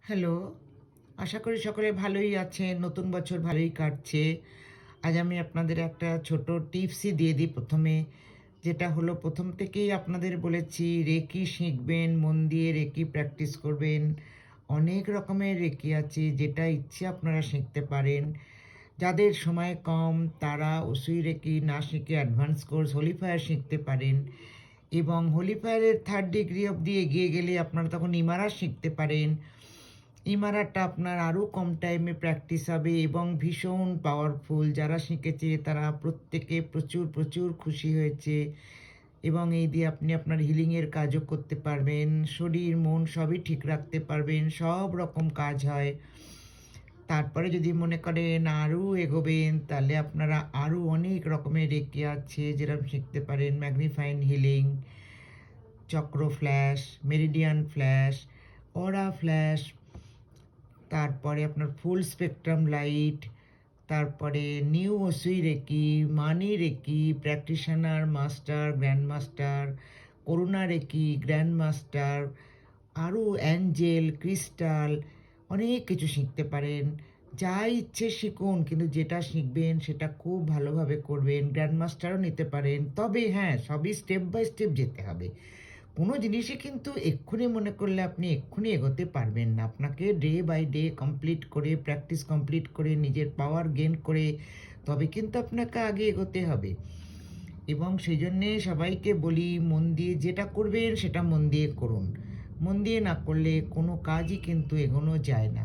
Hello, আশা করি সকলে ভালোই আছেন। নতুন বছর ভালোই কাটছে। আজ আমি আপনাদের একটা ছোট টিপসই দিয়ে দিই ১ম এ। যেটা হলো ১ম থেকেই আপনাদের বলেছি রেকি শিখবেন, মন দিয়ে রেকি প্র্যাকটিস করবেন। অনেক রকমের রেকি আছে, যেটা ইচ্ছে আপনারা শিখতে পারেন। যাদের সময় কম তারা ওসুই রেকি না শিখে অ্যাডভান্স কোর্স হোলি ফায়ার শিখতে পারেন এবং হোলি ফায়ারের 3rd ডিগ্রি অবধি এগিয়ে গেলে আপনারা তখন ইমারা শিখতে পারেন। ইমারাটা আপনার আরও কম টাইমে প্র্যাকটিস হবে এবং ভীষণ পাওয়ারফুল। যারা শিখেছে তারা প্রত্যেকে প্রচুর, প্রচুর খুশি হয়েছে এবং এই দিয়ে আপনি আপনার হিলিংয়ের কাজও করতে পারবেন। শরীর, মন সবই ঠিক রাখতে পারবেন। সব রকম কাজ হয়। তারপরে যদি মনে করেন আরও এগোবেন, তাহলে আপনারা আরও অনেক রকমের রেকি আছে যেরকম শিখতে পারেন। Magnifying healing, chakra flash, meridian flash, aura flash, তারপরে আপনার ফুল স্পেকট্রাম লাইট, তারপরে new Usui reiki, money reiki, practitioner master, grand master, Karuna reiki, grand master, আরও অ্যাঞ্জেল, ক্রিস্টাল, অনেক কিছু শিখতে পারেন। যা ইচ্ছে শিখুন, কিন্তু যেটা শিখবেন সেটা খুব ভালোভাবে করবেন। গ্র্যান্ড মাস্টারও নিতে পারেন। তবে হ্যাঁ, সবই স্টেপ বাই স্টেপ যেতে হবে। কোনো জিনিসই কিন্তু এক্ষুনি মনে করলে আপনি এক্ষুনি এগোতে পারবেন না। আপনাকে ডে বাই ডে কমপ্লিট করে, প্র্যাকটিস কমপ্লিট করে, নিজের পাওয়ার গেইন করে তবে কিন্তু আপনাকে আগে এগোতে হবে। এবং সেই জন্যে সবাইকে বলি, মন দিয়ে যেটা করবেন সেটা মন দিয়ে করুন। মন দিয়ে না করলে কোনো কাজই কিন্তু এগোনো যায় না।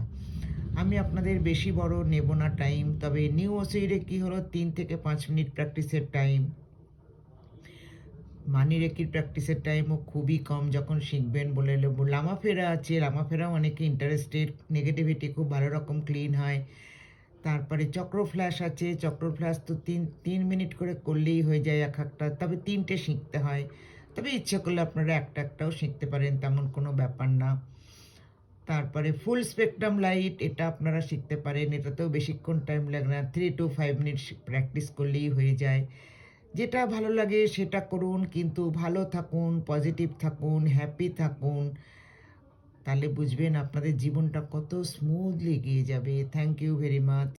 আমি আপনাদের বেশি বড় নেব না টাইম। তবে নিউ ওসিরে কি হলো ৩ থেকে ৫ মিনিট প্র্যাকটিসের টাইম। মানি রেকির প্র্যাকটিসের টাইমও খুবই কম যখন শিখবেন বলে লামাফেরা আছে, লামাফেরাও অনেকে ইন্টারেস্টেড। নেগেটিভিটি খুব ভালো রকম ক্লিন হয়। তারপরে চক্র ফ্ল্যাশ আছে, চক্র ফ্ল্যাশ তো ৩ মিনিট করে করলেই হয়ে যায় এক একটা। তবে ৩টে শিখতে হয়। তবে ইচ্ছে করলে আপনারা একটা একটাও শিখতে পারেন, তেমন কোনো ব্যাপার না। তারপরে ফুল স্পেকট্রাম লাইট, এটা আপনারা শিখতে পারেন। এটাতেও বেশিক্ষণ টাইম লাগে না। 3 to 5 মিনিটস প্র্যাকটিস করলেই হয়ে যায়। যেটা ভালো লাগে সেটা করুন, কিন্তু ভালো থাকুন, পজিটিভ থাকুন, হ্যাপি থাকুন। তাহলে বুঝবেন আপনাদের জীবনটা কত স্মুথলি এগিয়ে যাবে। Thank you very much.